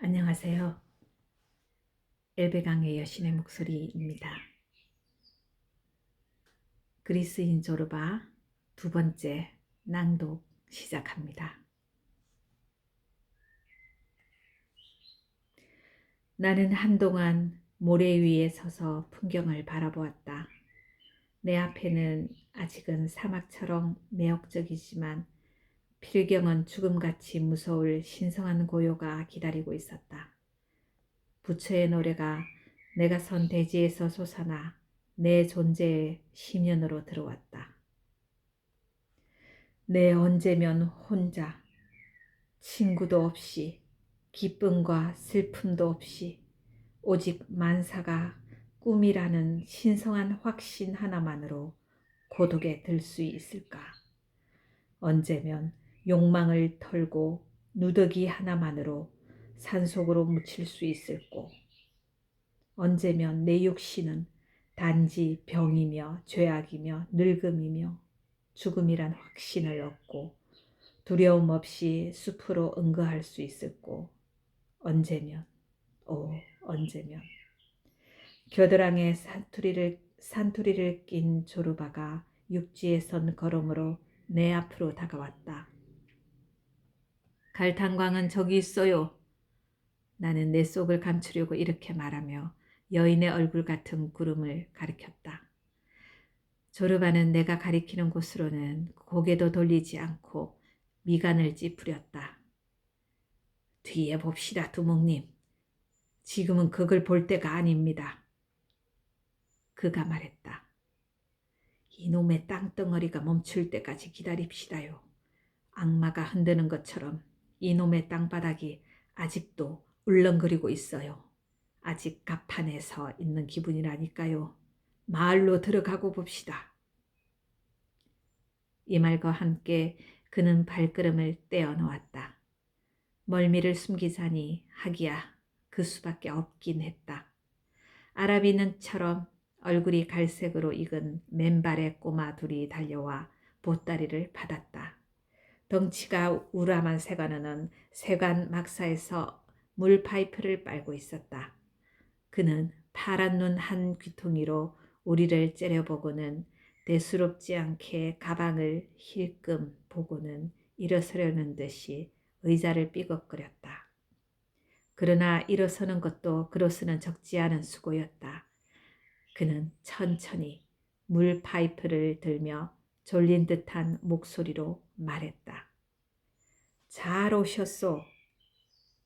안녕하세요. 엘베강의 여신의 목소리입니다. 그리스인 조르바 두 번째 낭독 시작합니다. 나는 한동안 모래 위에 서서 풍경을 바라보았다. 내 앞에는 아직은 사막처럼 매혹적이지만 필경은 죽음같이 무서울 신성한 고요가 기다리고 있었다. 부처의 노래가 내가 선 대지에서 솟아나 내 존재의 심연으로 들어왔다. 내 언제면 혼자, 친구도 없이, 기쁨과 슬픔도 없이 오직 만사가 꿈이라는 신성한 확신 하나만으로 고독에 들 수 있을까? 언제면 욕망을 털고 누더기 하나만으로 산속으로 묻힐 수 있을꼬? 언제면 내 육신은 단지 병이며 죄악이며 늙음이며 죽음이란 확신을 얻고 두려움 없이 숲으로 응거할 수 있을꼬? 언제면, 언제면. 겨드랑이에 산투리를 낀 조르바가 육지에 선 걸음으로 내 앞으로 다가왔다. 갈탄광은 저기 있어요. 나는 내 속을 감추려고 이렇게 말하며 여인의 얼굴 같은 구름을 가리켰다. 조르바는 내가 가리키는 곳으로는 고개도 돌리지 않고 미간을 찌푸렸다. 뒤에 봅시다, 두목님. 지금은 그걸 볼 때가 아닙니다. 그가 말했다. 이놈의 땅덩어리가 멈출 때까지 기다립시다요. 악마가 흔드는 것처럼 이놈의 땅바닥이 아직도 울렁거리고 있어요. 아직 가판에 서 있는 기분이라니까요. 마을로 들어가고 봅시다. 이 말과 함께 그는 발걸음을 떼어 놓았다. 멀미를 숨기자니 하기야 그 수밖에 없긴 했다. 아라비는처럼 얼굴이 갈색으로 익은 맨발의 꼬마 둘이 달려와 보따리를 받았다. 덩치가 우람한 세관원은 세관 막사에서 물 파이프를 빨고 있었다. 그는 파란 눈 한 귀퉁이로 우리를 째려보고는 대수롭지 않게 가방을 힐끔 보고는 일어서려는 듯이 의자를 삐걱거렸다. 그러나 일어서는 것도 그로서는 적지 않은 수고였다. 그는 천천히 물 파이프를 들며 졸린 듯한 목소리로 말했다. 잘 오셨소.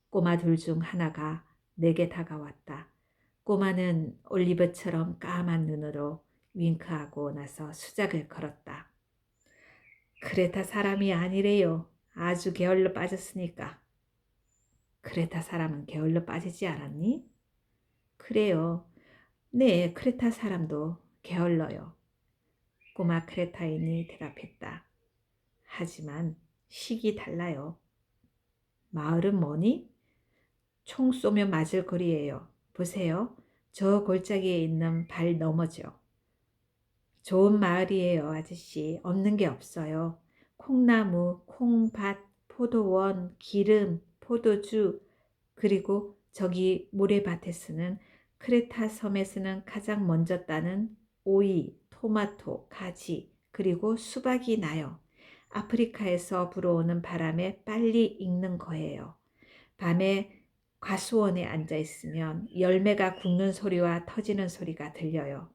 꼬마 둘 중 하나가 내게 다가왔다. 꼬마는 올리브처럼 까만 눈으로 윙크하고 나서 수작을 걸었다. 크레타 사람이 아니래요. 아주 게을러 빠졌으니까. 크레타 사람은 게을러 빠지지 않았니? 그래요. 네, 크레타 사람도 게을러요. 꼬마 크레타인이 대답했다. 하지만 식이 달라요. 마을은 뭐니? 총 쏘면 맞을 거리예요. 보세요. 저 골짜기에 있는 발 너머죠. 좋은 마을이에요, 아저씨. 없는 게 없어요. 콩나무, 콩밭, 포도원, 기름, 포도주, 그리고 저기 모래밭에서는 크레타 섬에서는 가장 먼저 따는 오이, 토마토, 가지, 그리고 수박이 나요. 아프리카에서 불어오는 바람에 빨리 익는 거예요. 밤에 과수원에 앉아 있으면 열매가 굵는 소리와 터지는 소리가 들려요.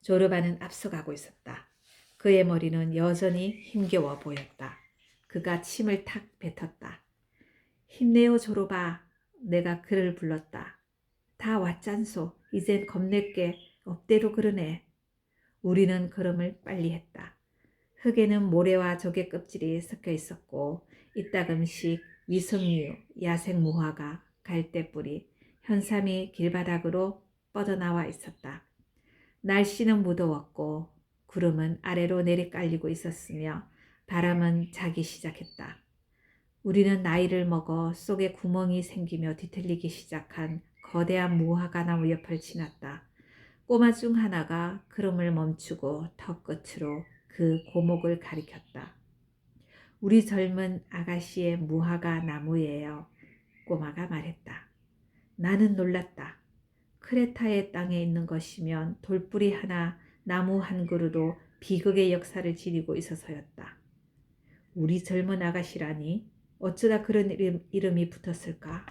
조르바는 앞서가고 있었다. 그의 머리는 여전히 힘겨워 보였다. 그가 침을 탁 뱉었다. 힘내요 조르바. 내가 그를 불렀다. 다 왔잖소. 이젠 겁낼 게 없대로 그러네. 우리는 걸음을 빨리 했다. 흙에는 모래와 조개 껍질이 섞여 있었고 이따금씩 위석류, 야생 무화과, 갈대뿌리, 현삼이 길바닥으로 뻗어나와 있었다. 날씨는 무더웠고 구름은 아래로 내리깔리고 있었으며 바람은 자기 시작했다. 우리는 나이를 먹어 속에 구멍이 생기며 뒤틀리기 시작한 거대한 무화과 나무 옆을 지났다. 꼬마 중 하나가 걸음을 멈추고 턱 끝으로 그 고목을 가리켰다. 우리 젊은 아가씨의 무화과 나무예요. 꼬마가 말했다. 나는 놀랐다. 크레타의 땅에 있는 것이면 돌뿌리 하나, 나무 한 그루도 비극의 역사를 지니고 있어서였다. 우리 젊은 아가씨라니 어쩌다 그런 이름이 붙었을까?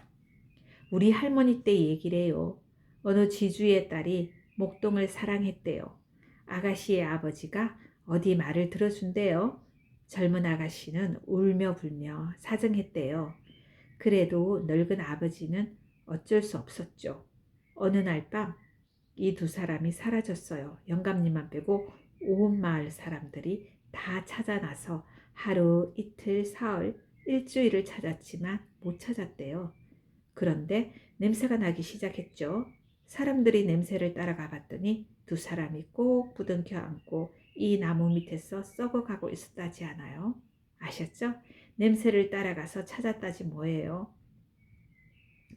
우리 할머니 때 얘기래요. 어느 지주의 딸이 목동을 사랑했대요. 아가씨의 아버지가 어디 말을 들어준대요. 젊은 아가씨는 울며 불며 사정했대요. 그래도 늙은 아버지는 어쩔 수 없었죠. 어느 날 밤 이 두 사람이 사라졌어요. 영감님만 빼고 온 마을 사람들이 다 찾아나서 하루, 이틀, 사흘, 일주일을 찾았지만 못 찾았대요. 그런데 냄새가 나기 시작했죠. 사람들이 냄새를 따라가 봤더니 두 사람이 꼭 부둥켜 안고 이 나무 밑에서 썩어가고 있었다지 않아요? 아셨죠? 냄새를 따라가서 찾았다지 뭐예요.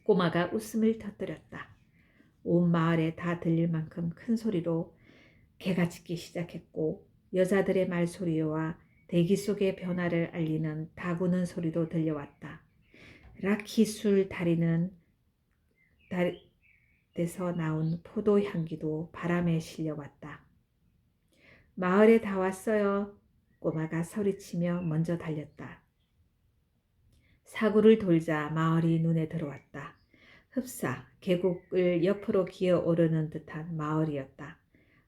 꼬마가 웃음을 터뜨렸다. 온 마을에 다 들릴 만큼 큰 소리로 개가 짖기 시작했고 여자들의 말소리와 대기 속의 변화를 알리는 다구는 소리도 들려왔다. 라키술 다리는 달에서 나온 포도 향기도 바람에 실려왔다. 마을에 다 왔어요. 꼬마가 소리치며 먼저 달렸다. 사구를 돌자 마을이 눈에 들어왔다. 흡사 계곡을 옆으로 기어오르는 듯한 마을이었다.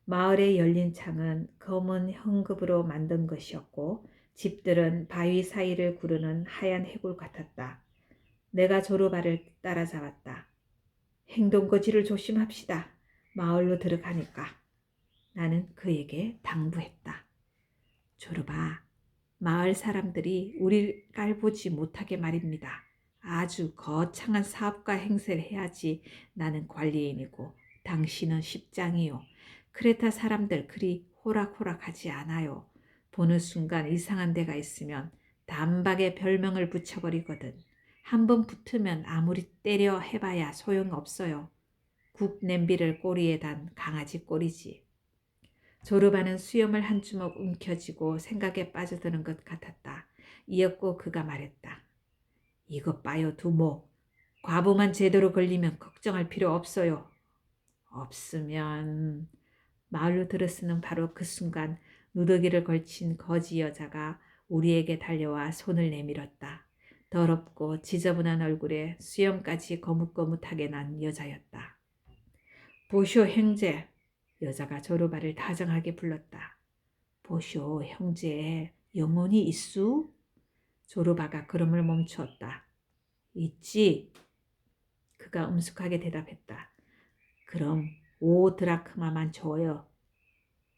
마을의 열린 창은 검은 현급으로 만든 것이었고 집들은 바위 사이를 구르는 하얀 해골 같았다. 내가 조르바를 따라잡았다. 행동거지를 조심합시다. 마을로 들어가니까. 나는 그에게 당부했다. 조르바, 마을 사람들이 우릴 깔보지 못하게 말입니다. 아주 거창한 사업가 행세를 해야지 나는 관리인이고 당신은 십장이요. 크레타 사람들 그리 호락호락하지 않아요. 보는 순간 이상한 데가 있으면 단박에 별명을 붙여버리거든. 한번 붙으면 아무리 때려 해봐야 소용없어요. 국 냄비를 꼬리에 단 강아지 꼬리지. 조르바는 수염을 한 주먹 움켜쥐고 생각에 빠져드는 것 같았다. 이었고 그가 말했다. 이것 봐요 두목. 과부만 제대로 걸리면 걱정할 필요 없어요. 없으면... 마을로 들어서는 바로 그 순간 누더기를 걸친 거지 여자가 우리에게 달려와 손을 내밀었다. 더럽고 지저분한 얼굴에 수염까지 거뭇거뭇하게 난 여자였다. 보쇼 형제. 여자가 조르바를 다정하게 불렀다. 보쇼 형제 영혼이 있수? 조르바가 걸음을 멈추었다. 있지. 그가 엄숙하게 대답했다. 그럼 5드라크마만 줘요.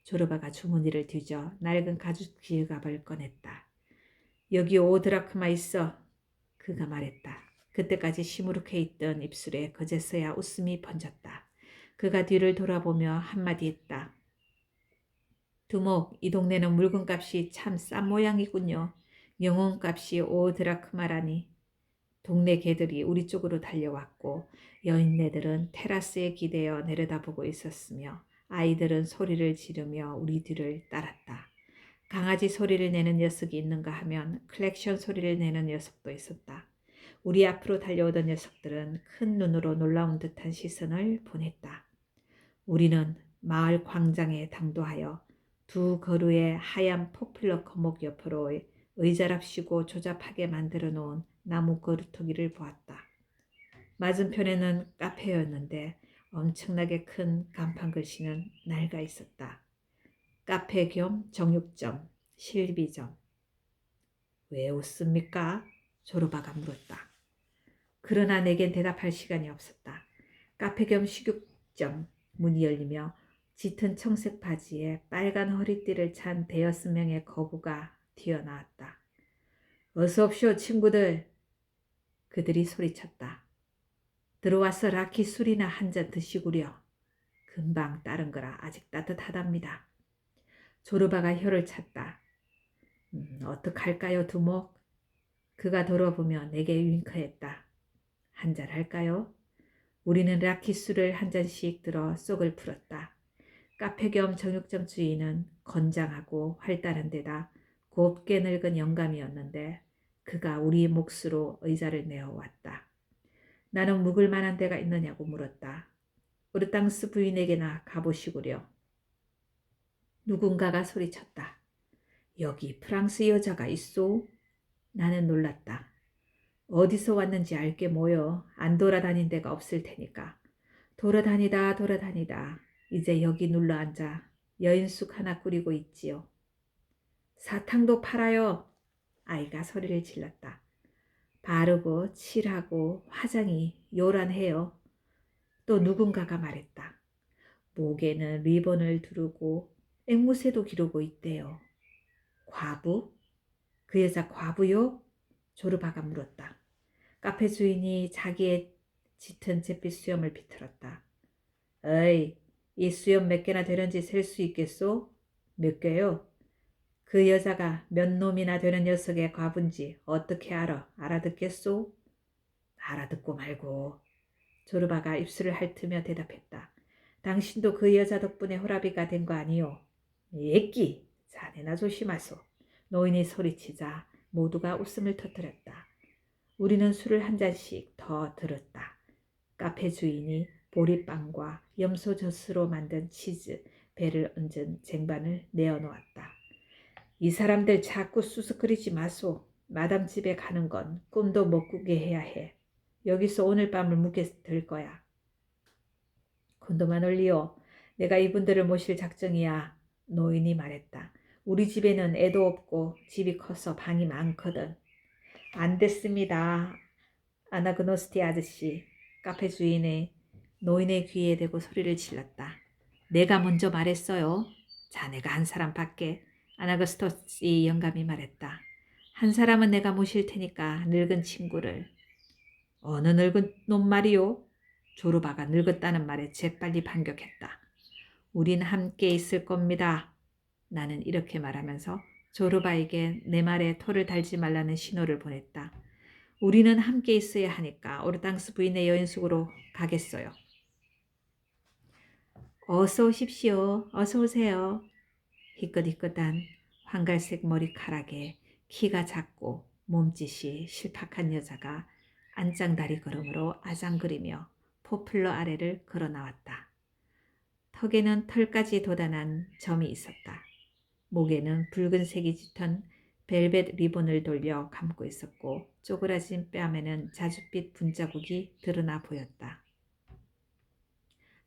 조르바가 주머니를 뒤져 낡은 가죽 지갑을 꺼냈다. 여기 5드라크마 있어. 그가 말했다. 그때까지 시무룩해 있던 입술에 그제서야 웃음이 번졌다. 그가 뒤를 돌아보며 한마디 했다. 두목, 이 동네는 물건값이 참 싼 모양이군요. 영혼값이 5드라크마라니. 동네 개들이 우리 쪽으로 달려왔고 여인네들은 테라스에 기대어 내려다보고 있었으며 아이들은 소리를 지르며 우리 뒤를 따랐다. 강아지 소리를 내는 녀석이 있는가 하면 클렉션 소리를 내는 녀석도 있었다. 우리 앞으로 달려오던 녀석들은 큰 눈으로 놀라운 듯한 시선을 보냈다. 우리는 마을 광장에 당도하여 두 그루의 하얀 포플러 거목 옆으로 의자랍시고 조잡하게 만들어 놓은 나무 그루터기를 보았다. 맞은편에는 카페였는데 엄청나게 큰 간판 글씨는 낡아 있었다. 카페 겸 정육점, 실비점. 왜 웃습니까? 조르바가 물었다. 그러나 내겐 대답할 시간이 없었다. 카페 겸 식육점 문이 열리며 짙은 청색 바지에 빨간 허리띠를 찬 대여섯 명의 거부가 튀어나왔다. 어서 옵쇼 친구들. 그들이 소리쳤다. 들어와서 라키 술이나 한 잔 드시구려. 금방 따른 거라 아직 따뜻하답니다. 조르바가 혀를 찼다. 어떡할까요 두목? 그가 돌아보며 내게 윙크했다. 한 잔 할까요? 우리는 라키 술을 한 잔씩 들어 속을 풀었다. 카페 겸 정육점 주인은 건장하고 활달한 데다 곱게 늙은 영감이었는데 그가 우리 몫으로 의자를 내어왔다. 나는 묵을 만한 데가 있느냐고 물었다. 오르땅스 부인에게나 가보시구려. 누군가가 소리쳤다. 여기 프랑스 여자가 있소? 나는 놀랐다. 어디서 왔는지 알게 뭐여. 안 돌아다닌 데가 없을 테니까. 돌아다니다 돌아다니다 이제 여기 눌러앉아 여인숙 하나 꾸리고 있지요. 사탕도 팔아요. 아이가 소리를 질렀다. 바르고 칠하고 화장이 요란해요. 또 누군가가 말했다. 목에는 리본을 두르고 앵무새도 기르고 있대요. 과부? 그 여자 과부요? 조르바가 물었다. 카페 주인이 자기의 짙은 잿빛 수염을 비틀었다. 어이, 이 수염 몇 개나 되는지 셀 수 있겠소? 몇 개요? 그 여자가 몇 놈이나 되는 녀석의 과부인지 어떻게 알아듣겠소? 알아듣고 말고. 조르바가 입술을 핥으며 대답했다. 당신도 그 여자 덕분에 호라비가 된 거 아니요? 예끼, 자네나 조심하소. 노인이 소리치자 모두가 웃음을 터뜨렸다. 우리는 술을 한 잔씩 더 들었다. 카페 주인이 보리빵과 염소젖으로 만든 치즈, 배를 얹은 쟁반을 내어놓았다. 이 사람들 자꾸 수습거리지 마소. 마담 집에 가는 건 꿈도 못 꾸게 해야 해. 여기서 오늘 밤을 묵게 될 거야. 곤도만 올리오. 내가 이분들을 모실 작정이야. 노인이 말했다. 우리 집에는 애도 없고 집이 커서 방이 많거든. 안 됐습니다. 아나그노스티 아저씨. 카페 주인의 노인의 귀에 대고 소리를 질렀다. 내가 먼저 말했어요. 자네가 한 사람 밖에. 아나그스토스 영감이 말했다. 한 사람은 내가 모실 테니까 늙은 친구를. 어느 늙은 놈 말이오? 조르바가 늙었다는 말에 재빨리 반격했다. 우린 함께 있을 겁니다. 나는 이렇게 말하면서 조르바에게 내 말에 토를 달지 말라는 신호를 보냈다. 우리는 함께 있어야 하니까 오르땅스 부인의 여인숙으로 가겠어요. 어서 오십시오. 어서 오세요. 희끗희끗한 황갈색 머리카락에 키가 작고 몸짓이 실팍한 여자가 안짱다리 걸음으로 아장거리며 포플러 아래를 걸어 나왔다. 턱에는 털까지 돋아난 점이 있었다. 목에는 붉은색이 짙은 벨벳 리본을 돌려 감고 있었고 쪼그라진 뺨에는 자줏빛 분자국이 드러나 보였다.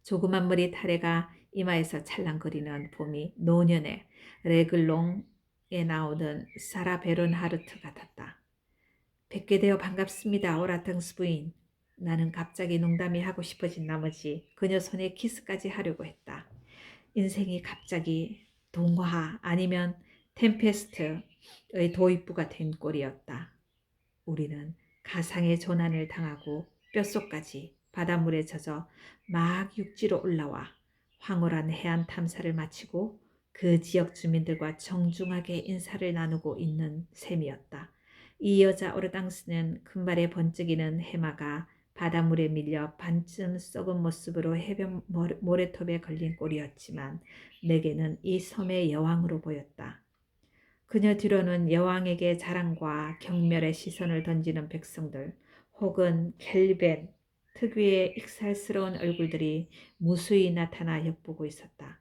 조그만 머리 타래가 이마에서 찰랑거리는 봄이 노년의 레글롱에 나오는 사라 베론하르트 같았다. 뵙게 되어 반갑습니다. 오라탕스 부인. 나는 갑자기 농담이 하고 싶어진 나머지 그녀 손에 키스까지 하려고 했다. 인생이 갑자기 동화 아니면 템페스트의 도입부가 된 꼴이었다. 우리는 가상의 조난을 당하고 뼛속까지 바닷물에 젖어 막 육지로 올라와 황홀한 해안 탐사를 마치고 그 지역 주민들과 정중하게 인사를 나누고 있는 셈이었다. 이 여자 오르당스는 금발에 번쩍이는 해마가 바닷물에 밀려 반쯤 썩은 모습으로 해변 모래톱에 걸린 꼴이었지만 내게는 이 섬의 여왕으로 보였다. 그녀 뒤로는 여왕에게 자랑과 경멸의 시선을 던지는 백성들 혹은 켈벤 특유의 익살스러운 얼굴들이 무수히 나타나 엿보고 있었다.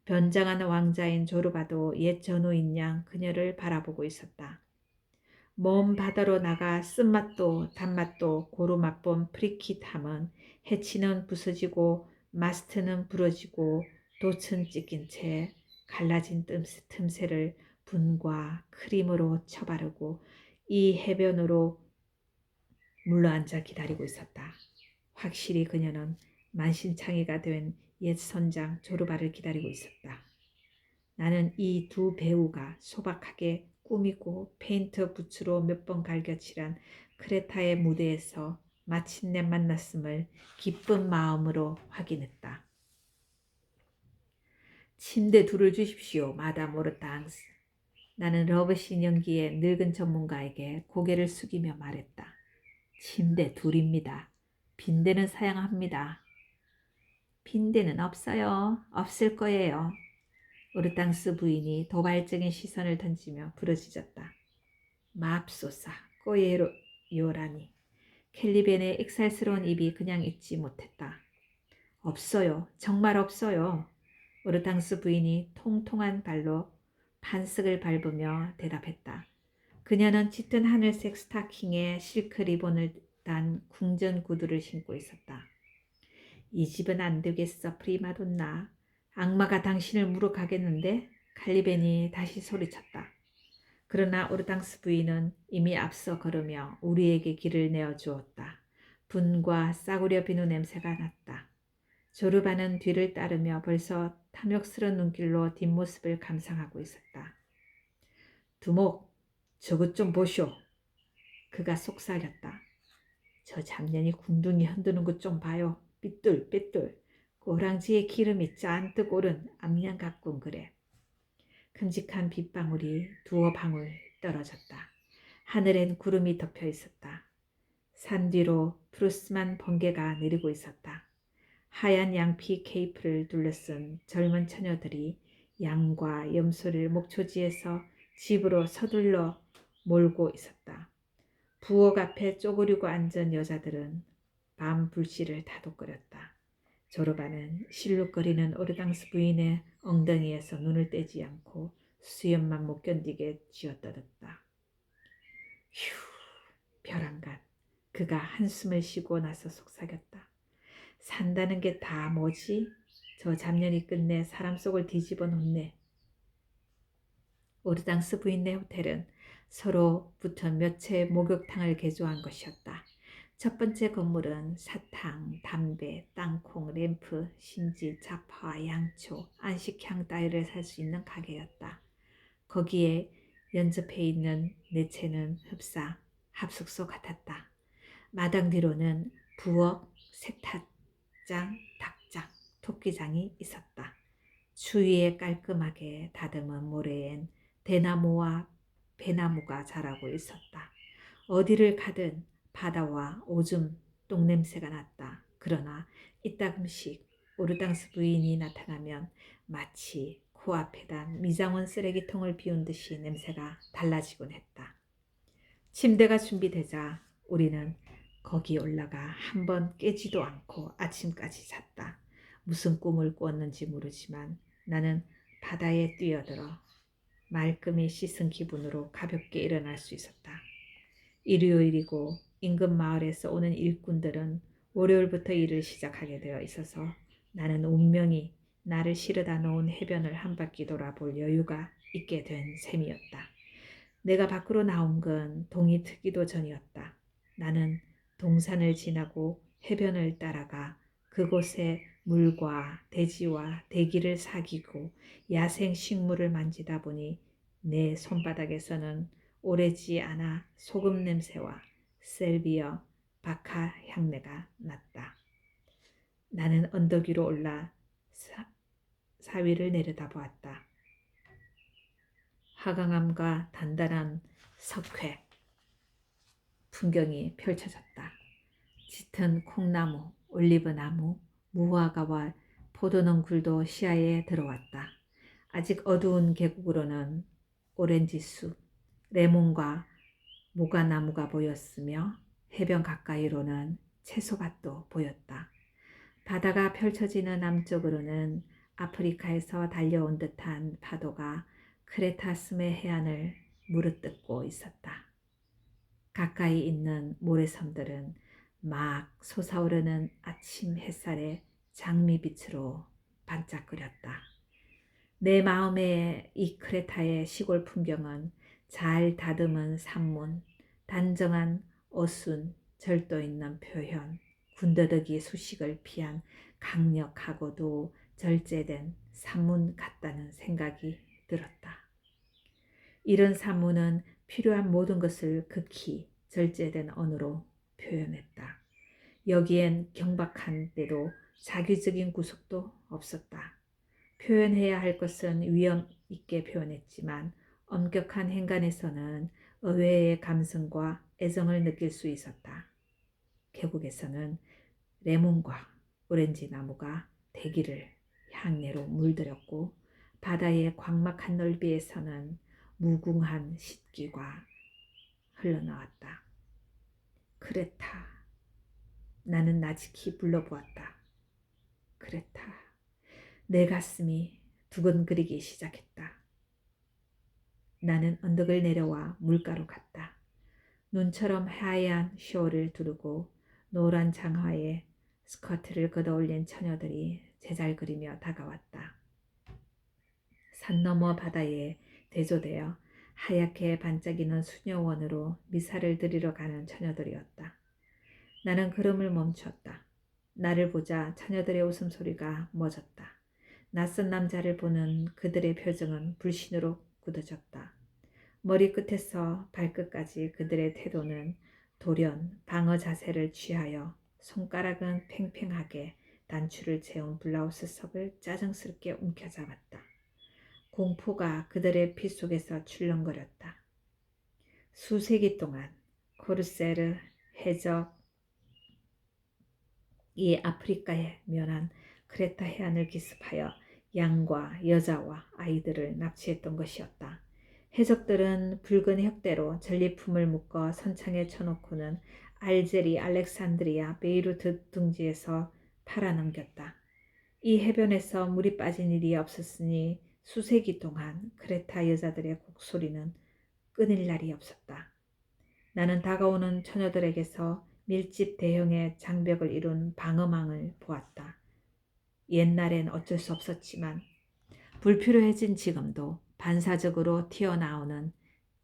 변장한 왕자인 조르바도 옛 전우인 양 그녀를 바라보고 있었다. 먼 바다로 나가 쓴맛도 단맛도 고루 맛본 프리킷함은 해치는 부서지고 마스트는 부러지고 돛은 찢긴 채 갈라진 틈새를 분과 크림으로 쳐바르고 이 해변으로 물러앉아 기다리고 있었다. 확실히 그녀는 만신창이가 된 옛 선장 조르바를 기다리고 있었다. 나는 이 두 배우가 소박하게 꾸미고 페인트 붓으로 몇 번 갈겨칠한 크레타의 무대에서 마침내 만났음을 기쁜 마음으로 확인했다. 침대 둘을 주십시오, 마담 오르탕스. 나는 러브씬 연기의 늙은 전문가에게 고개를 숙이며 말했다. 침대 둘입니다. 빈대는 사양합니다. 빈대는 없어요. 없을 거예요. 오르땅스 부인이 도발적인 시선을 던지며 부러지졌다. 맙소사 꼬예로요라니. 캘리벤의 익살스러운 입이 그냥 있지 못했다. 없어요. 정말 없어요. 오르탕스 부인이 통통한 발로 반석을 밟으며 대답했다. 그녀는 짙은 하늘색 스타킹에 실크 리본을 단 궁전 구두를 신고 있었다. 이 집은 안 되겠어, 프리마돈나. 악마가 당신을 물어가겠는데? 칼리벤이 다시 소리쳤다. 그러나 오르탕스 부인은 이미 앞서 걸으며 우리에게 길을 내어주었다. 분과 싸구려 비누 냄새가 났다. 조르바는 뒤를 따르며 벌써 탐욕스러운 눈길로 뒷모습을 감상하고 있었다. 두목, 저것 좀 보쇼. 그가 속삭였다. 저 잡년이 궁둥이 흔드는 것 좀 봐요. 삐뚤. 꼬랑지에 기름이 잔뜩 오른 암양 가꾼 그래. 큼직한 빗방울이 두어 방울 떨어졌다. 하늘엔 구름이 덮여 있었다. 산 뒤로 푸르스만 번개가 내리고 있었다. 하얀 양피 케이프를 둘러쓴 젊은 처녀들이 양과 염소를 목초지에서 집으로 서둘러 몰고 있었다. 부엌 앞에 쪼그리고 앉은 여자들은 밤 불씨를 다독거렸다. 조르바는 실룩거리는 오르당스 부인의 엉덩이에서 눈을 떼지 않고 수염만 못 견디게 쥐어뜯었다. 휴, 벼랑간. 그가 한숨을 쉬고 나서 속삭였다. 산다는 게 다 뭐지? 저 잡년이 끝내 사람 속을 뒤집어 놓네. 오르당스 부인네 호텔은 서로 붙은 몇 채의 목욕탕을 개조한 것이었다. 첫 번째 건물은 사탕, 담배, 땅콩, 램프, 신지, 자파와 양초, 안식향 따위를 살 수 있는 가게였다. 거기에 연접해 있는 네 채는 흡사, 합숙소 같았다. 마당 뒤로는 부엌, 세탁장, 닭장, 토끼장이 있었다. 추위에 깔끔하게 다듬은 모래엔 대나무와 배나무가 자라고 있었다. 어디를 가든 바다와 오줌, 똥냄새가 났다. 그러나 이따금씩 오르당스 부인이 나타나면 마치 코앞에다 미장원 쓰레기통을 비운 듯이 냄새가 달라지곤 했다. 침대가 준비되자 우리는 거기 올라가 한 번 깨지도 않고 아침까지 잤다. 무슨 꿈을 꾸었는지 모르지만 나는 바다에 뛰어들어 말끔히 씻은 기분으로 가볍게 일어날 수 있었다. 일요일이고 인근 마을에서 오는 일꾼들은 월요일부터 일을 시작하게 되어 있어서 나는 운명이 나를 실어다 놓은 해변을 한 바퀴 돌아볼 여유가 있게 된 셈이었다. 내가 밖으로 나온 건 동이 트기도 전이었다. 나는 동산을 지나고 해변을 따라가 그곳에 물과 대지와 대기를 사귀고 야생 식물을 만지다 보니 내 손바닥에서는 오래지 않아 소금 냄새와 셀비어, 바카 향내가 났다. 나는 언덕 위로 올라 사위를 내려다보았다. 화강암과 단단한 석회 풍경이 펼쳐졌다. 짙은 콩나무, 올리브나무, 무화과와 포도농굴도 시야에 들어왔다. 아직 어두운 계곡으로는 오렌지숲, 레몬과 모가나무가 보였으며 해변 가까이로는 채소밭도 보였다. 바다가 펼쳐지는 남쪽으로는 아프리카에서 달려온 듯한 파도가 크레타스의 해안을 물어뜯고 있었다. 가까이 있는 모래섬들은 막 솟아오르는 아침 햇살에 장미빛으로 반짝거렸다. 내 마음의 이 크레타의 시골 풍경은 잘 다듬은 산문, 단정한 어순, 절도 있는 표현, 군더더기 수식을 피한 강력하고도 절제된 산문 같다는 생각이 들었다. 이런 산문은 필요한 모든 것을 극히 절제된 언어로 표현했다. 여기엔 경박한 때도 자기적인 구속도 없었다. 표현해야 할 것은 위험 있게 표현했지만 엄격한 행간에서는 의외의 감성과 애정을 느낄 수 있었다. 계곡에서는 레몬과 오렌지 나무가 대기를 향내로 물들였고 바다의 광막한 넓이에서는 무궁한 싯기가 흘러나왔다. 크레타, 나는 나직히 불러보았다. 그레타. 내 가슴이 두근거리기 시작했다. 나는 언덕을 내려와 물가로 갔다. 눈처럼 하얀 셔를 두르고 노란 장화에 스커트를 걷어올린 처녀들이 제잘거리며 다가왔다. 산 너머 바다에 대조되어 하얗게 반짝이는 수녀원으로 미사를 드리러 가는 처녀들이었다. 나는 걸음을 멈췄다. 나를 보자 처녀들의 웃음소리가 멎었다. 낯선 남자를 보는 그들의 표정은 불신으로 굳어졌다. 머리끝에서 발끝까지 그들의 태도는 돌연 방어 자세를 취하여 손가락은 팽팽하게 단추를 채운 블라우스 석을 짜증스럽게 움켜잡았다. 공포가 그들의 피 속에서 출렁거렸다. 수세기 동안 코르세르 해적 이 아프리카에 면한 크레타 해안을 기습하여 양과 여자와 아이들을 납치했던 것이었다. 해적들은 붉은 혁대로 전리품을 묶어 선창에 쳐놓고는 알제리, 알렉산드리아, 베이루트 등지에서 팔아넘겼다. 이 해변에서 물이 빠진 일이 없었으니 수세기 동안 크레타 여자들의 곡소리는 끊일 날이 없었다. 나는 다가오는 처녀들에게서 밀집 대형의 장벽을 이룬 방어망을 보았다. 옛날엔 어쩔 수 없었지만 불필요해진 지금도 반사적으로 튀어나오는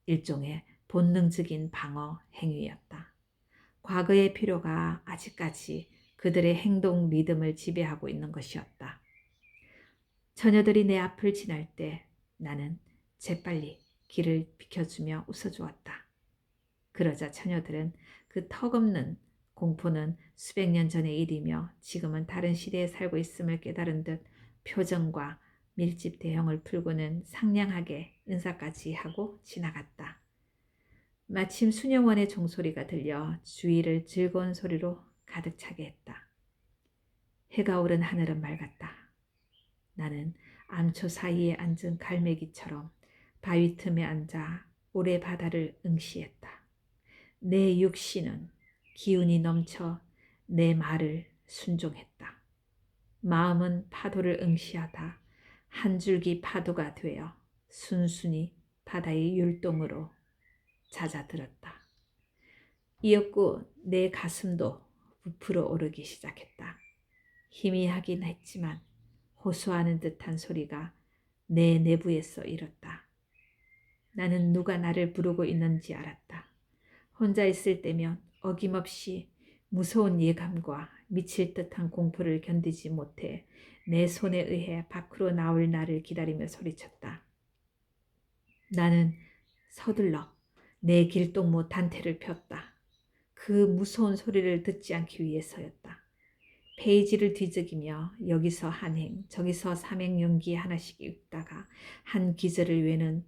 일종의 본능적인 방어 행위였다. 과거의 필요가 아직까지 그들의 행동 리듬을 지배하고 있는 것이었다. 처녀들이 내 앞을 지날 때 나는 재빨리 길을 비켜주며 웃어주었다. 그러자 처녀들은 그 턱없는 공포는 수백 년 전의 일이며 지금은 다른 시대에 살고 있음을 깨달은 듯 표정과 밀집 대형을 풀고는 상냥하게 인사까지 하고 지나갔다. 마침 수녀원의 종소리가 들려 주위를 즐거운 소리로 가득 차게 했다. 해가 오른 하늘은 맑았다. 나는 암초 사이에 앉은 갈매기처럼 바위 틈에 앉아 오래 바다를 응시했다. 내 육신은 기운이 넘쳐 내 말을 순종했다. 마음은 파도를 응시하다 한 줄기 파도가 되어 순순히 바다의 율동으로 잦아들었다. 이었고 내 가슴도 부풀어 오르기 시작했다. 희미하긴 했지만 호소하는 듯한 소리가 내 내부에서 일었다. 나는 누가 나를 부르고 있는지 알았다. 혼자 있을 때면 어김없이 무서운 예감과 미칠 듯한 공포를 견디지 못해 내 손에 의해 밖으로 나올 나를 기다리며 소리쳤다. 나는 서둘러 내 길동무 단테를 폈다. 그 무서운 소리를 듣지 않기 위해서였다. 페이지를 뒤적이며 여기서 한 행, 저기서 삼행 연기 하나씩 읽다가 한 기절을 외는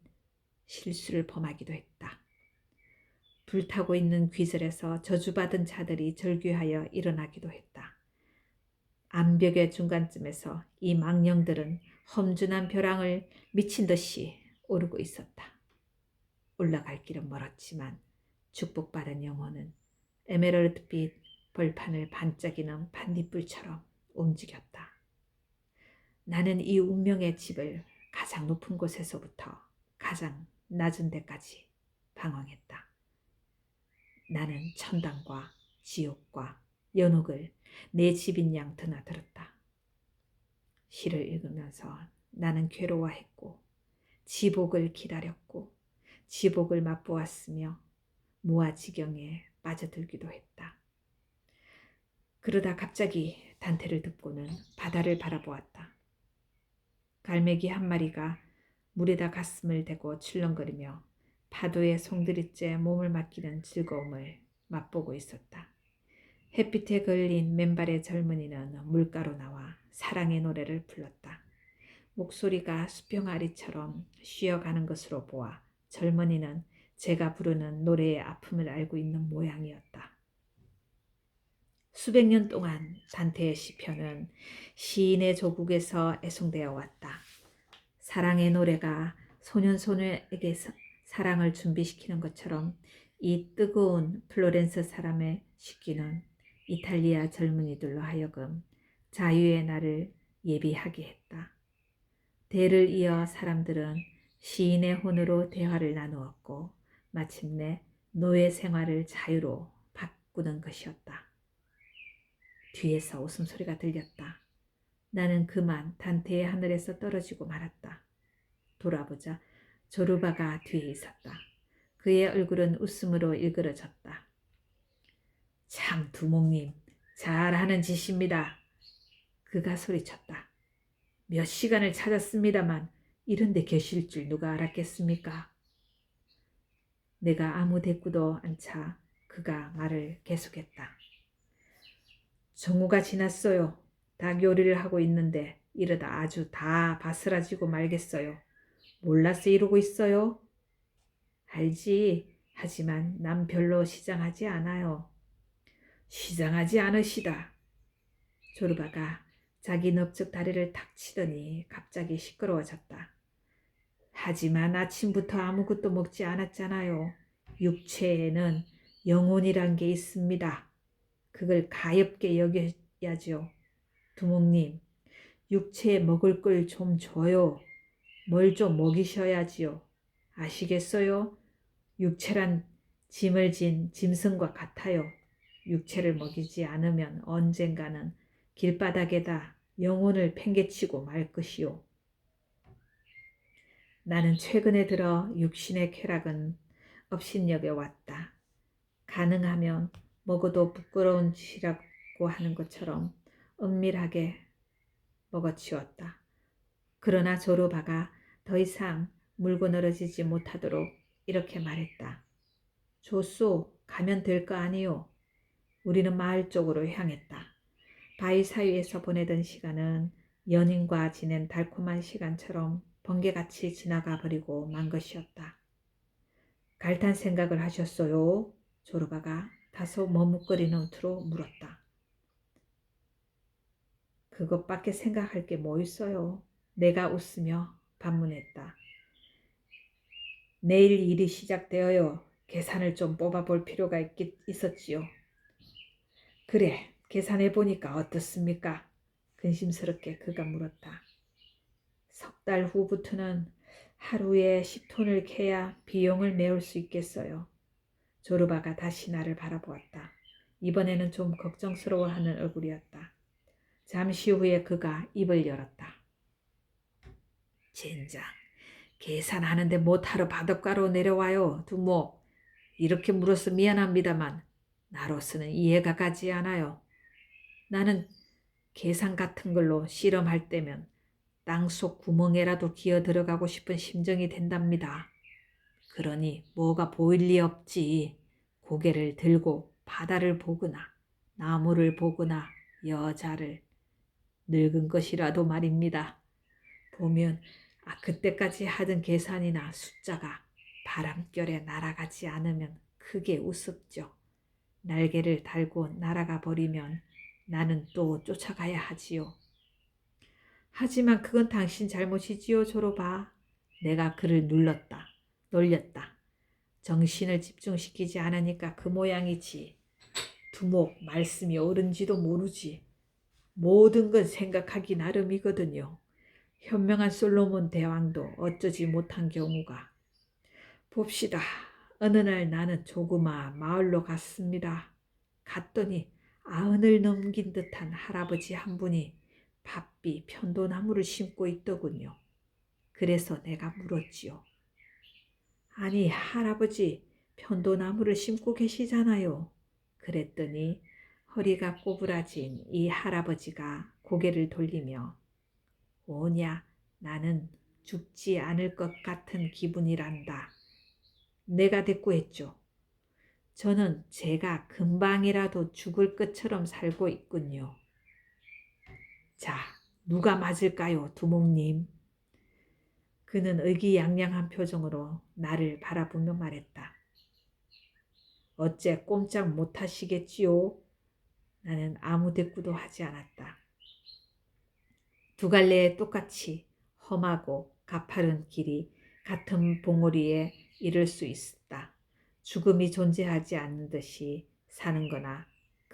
실수를 범하기도 했다. 불타고 있는 귀절에서 저주받은 자들이 절규하여 일어나기도 했다. 암벽의 중간쯤에서 이 망령들은 험준한 벼랑을 미친 듯이 오르고 있었다. 올라갈 길은 멀었지만 축복받은 영혼은 에메랄드빛 벌판을 반짝이는 반딧불처럼 움직였다. 나는 이 운명의 집을 가장 높은 곳에서부터 가장 낮은 데까지 방황했다. 나는 천당과 지옥과 연옥을 내 집인 양 드나들었다. 시를 읽으면서 나는 괴로워했고 지복을 기다렸고 지복을 맛보았으며 무아지경에 빠져들기도 했다. 그러다 갑자기 단테를 듣고는 바다를 바라보았다. 갈매기 한 마리가 물에다 가슴을 대고 출렁거리며 파도의 송두리째 몸을 맡기는 즐거움을 맛보고 있었다. 햇빛에 걸린 맨발의 젊은이는 물가로 나와 사랑의 노래를 불렀다. 목소리가 수평아리처럼 쉬어가는 것으로 보아 젊은이는 제가 부르는 노래의 아픔을 알고 있는 모양이었다. 수백 년 동안 단테의 시편은 시인의 조국에서 애송되어 왔다. 사랑의 노래가 소년소녀에게 사랑을 준비시키는 것처럼 이 뜨거운 플로렌스 사람의 식기는 이탈리아 젊은이들로 하여금 자유의 날을 예비하게 했다. 대를 이어 사람들은 시인의 혼으로 대화를 나누었고 마침내 노예 생활을 자유로 바꾸는 것이었다. 뒤에서 웃음소리가 들렸다. 나는 그만 단테의 하늘에서 떨어지고 말았다. 돌아보자 조르바가 뒤에 있었다. 그의 얼굴은 웃음으로 일그러졌다. 참 두목님, 잘하는 짓입니다. 그가 소리쳤다. 몇 시간을 찾았습니다만 이런 데 계실 줄 누가 알았겠습니까? 내가 아무 대꾸도 안 차 그가 말을 계속했다. 정오가 지났어요. 닭 요리를 하고 있는데 이러다 아주 다 바스라지고 말겠어요. 몰라서 이러고 있어요? 알지. 하지만 남 별로 시장하지 않아요. 시장하지 않으시다. 조르바가 자기 넓적 다리를 탁 치더니 갑자기 시끄러워졌다. 하지만 아침부터 아무것도 먹지 않았잖아요. 육체에는 영혼이란 게 있습니다. 그걸 가엾게 여겨야죠. 두목님, 육체에 먹을 걸 좀 줘요. 뭘 좀 먹이셔야지요. 아시겠어요? 육체란 짐을 진 짐승과 같아요. 육체를 먹이지 않으면 언젠가는 길바닥에다 영혼을 팽개치고 말 것이요. 나는 최근에 들어 육신의 쾌락은 업신여겨 왔다. 가능하면 먹어도 부끄러운 짓이라고 하는 것처럼 은밀하게 먹어치웠다. 그러나 조르바가 더 이상 물고 늘어지지 못하도록 이렇게 말했다. 조쏘, 가면 될 거 아니요. 우리는 마을 쪽으로 향했다. 바위 사이에서 보내던 시간은 연인과 지낸 달콤한 시간처럼 번개같이 지나가 버리고 만 것이었다. 갈탄 생각을 하셨어요? 조르바가 다소 머뭇거리는 투로 물었다. 그것밖에 생각할 게 뭐 있어요? 내가 웃으며 반문했다. 내일 일이 시작되어요. 계산을 좀 뽑아볼 필요가 있었지요. 그래, 계산해 보니까 어떻습니까? 근심스럽게 그가 물었다. 석 달 후부터는 하루에 10톤을 캐야 비용을 메울 수 있겠어요. 조르바가 다시 나를 바라보았다. 이번에는 좀 걱정스러워하는 얼굴이었다. 잠시 후에 그가 입을 열었다. 젠장, 계산하는데 못하러 바닷가로 내려와요, 두목. 이렇게 물어서 미안합니다만 나로서는 이해가 가지 않아요. 나는 계산 같은 걸로 실험할 때면 땅속 구멍에라도 기어 들어가고 싶은 심정이 된답니다. 그러니 뭐가 보일 리 없지. 고개를 들고 바다를 보거나 나무를 보거나 여자를 늙은 것이라도 말입니다. 보면 그때까지 하던 계산이나 숫자가 바람결에 날아가지 않으면 크게 우습죠. 날개를 달고 날아가 버리면 나는 또 쫓아가야 하지요. 하지만 그건 당신 잘못이지요, 조로바. 내가 그를 놀렸다. 정신을 집중시키지 않으니까 그 모양이지. 두목 말씀이 옳은지도 모르지. 모든 건 생각하기 나름이거든요. 현명한 솔로몬 대왕도 어쩌지 못한 경우가. 봅시다. 어느 날 나는 조그마 마을로 갔습니다. 갔더니 90을 넘긴 듯한 할아버지 한 분이 바삐 편도나무를 심고 있더군요. 그래서 내가 물었지요. 아니 할아버지 편도나무를 심고 계시잖아요. 그랬더니 허리가 꼬부라진 이 할아버지가 고개를 돌리며 오냐 나는 죽지 않을 것 같은 기분이란다. 내가 대꾸했죠. 저는 제가 금방이라도 죽을 것처럼 살고 있군요. 자, 누가 맞을까요, 두목님? 그는 의기양양한 표정으로 나를 바라보며 말했다. 어째 꼼짝 못하시겠지요? 나는 아무 대꾸도 하지 않았다. 두 갈래에 똑같이 험하고 가파른 길이 같은 봉우리에 이를 수 있다. 죽음이 존재하지 않는 듯이 사는 거나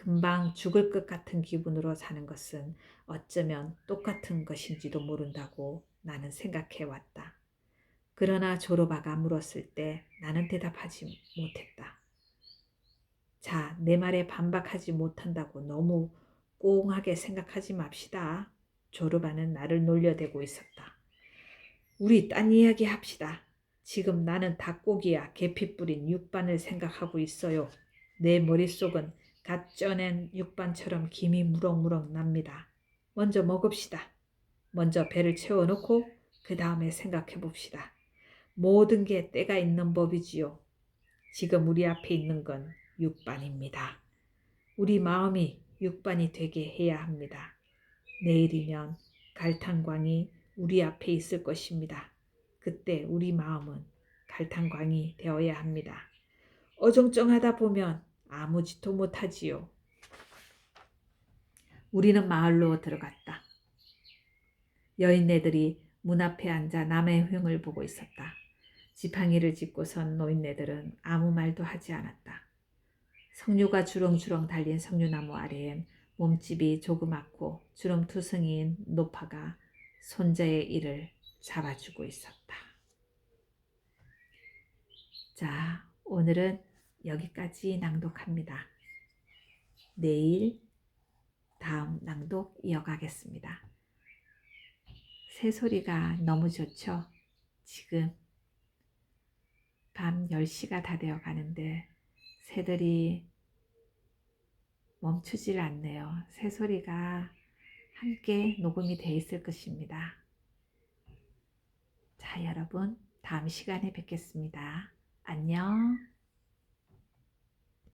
금방 죽을 것 같은 기분으로 사는 것은 어쩌면 똑같은 것인지도 모른다고 나는 생각해 왔다. 그러나 조로바가 물었을 때 나는 대답하지 못했다. 자, 내 말에 반박하지 못한다고 너무 꽁하게 생각하지 맙시다. 조르바는 나를 놀려대고 있었다. 우리 딴 이야기 합시다. 지금 나는 닭고기야 계피 뿌린 육반을 생각하고 있어요. 내 머릿속은 갓 쪄낸 육반처럼 김이 무럭무럭 납니다. 먼저 먹읍시다. 먼저 배를 채워놓고 그 다음에 생각해 봅시다. 모든 게 때가 있는 법이지요. 지금 우리 앞에 있는 건 육반입니다. 우리 마음이 육반이 되게 해야 합니다. 내일이면 갈탄광이 우리 앞에 있을 것입니다. 그때 우리 마음은 갈탄광이 되어야 합니다. 어정쩡하다 보면 아무 짓도 못하지요. 우리는 마을로 들어갔다. 여인네들이 문 앞에 앉아 남의 흉을 보고 있었다. 지팡이를 짚고선 노인네들은 아무 말도 하지 않았다. 석류가 주렁주렁 달린 석류나무 아래엔 몸집이 조그맣고 주름투성이인 노파가 손자의 이를 잡아주고 있었다. 자, 오늘은 여기까지 낭독합니다. 내일 다음 낭독 이어가겠습니다. 새소리가 너무 좋죠? 지금 밤 10시가 다 되어 가는데 새들이 멈추질 않네요. 새소리가 함께 녹음이 돼 있을 것입니다. 자, 여러분, 다음 시간에 뵙겠습니다. 안녕.